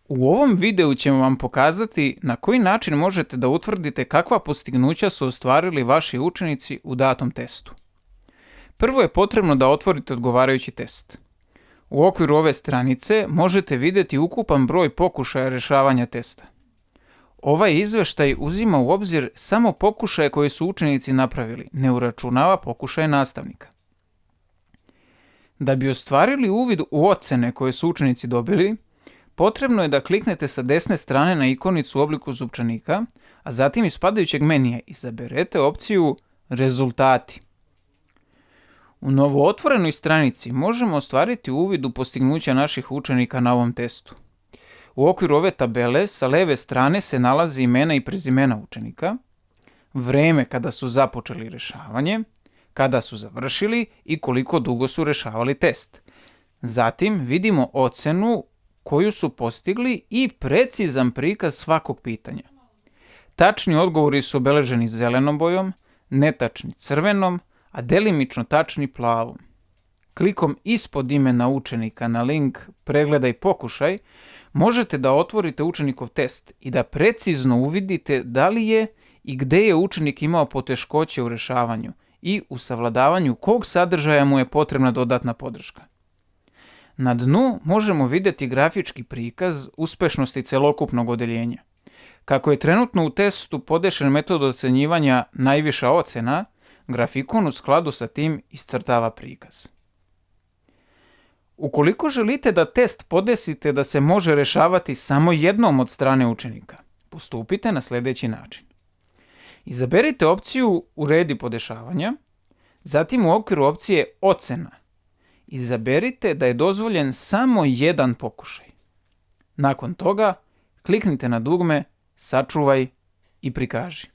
U ovom videu ćemo vam pokazati na koji način možete da utvrdite kakva postignuća su ostvarili vaši učenici u datom testu. Prvo je potrebno da otvorite odgovarajući test. U okviru ove stranice možete vidjeti ukupan broj pokušaja rešavanja testa. Ovaj izveštaj uzima u obzir samo pokušaje koje su učenici napravili, ne uračunava pokušaje nastavnika. Da bi ostvarili uvid u ocene koje su učenici dobili, potrebno je da kliknete sa desne strane na ikonicu u obliku zupčanika, a zatim iz padajućeg menija izaberete opciju Rezultati. U novootvorenoj stranici možemo ostvariti uvid u postignuća naših učenika na ovom testu. U okviru ove tabele sa leve strane se nalaze imena i prezimena učenika, vreme kada su započeli rešavanje, kada su završili i koliko dugo su rešavali test. Zatim vidimo ocenu koju su postigli i precizan prikaz svakog pitanja. Tačni odgovori su obeleženi zelenom bojom, netačni crvenom, a delimično tačni plavom. Klikom ispod imena učenika na link Pregledaj pokušaj možete da otvorite učenikov test i da precizno uvidite da li je i gde je učenik imao poteškoće u rešavanju i u savladavanju kog sadržaja mu je potrebna dodatna podrška. Na dnu možemo vidjeti grafički prikaz uspešnosti celokupnog odeljenja. Kako je trenutno u testu podešen metod ocenjivanja najviša ocena, grafikon u skladu sa tim iscrtava prikaz. Ukoliko želite da test podesite da se može rešavati samo jednom od strane učenika, postupite na sljedeći način. Izaberite opciju Uredi podešavanja, zatim u okviru opcije Ocena izaberite da je dozvoljen samo jedan pokušaj. Nakon toga kliknite na dugme Sačuvaj i prikaži.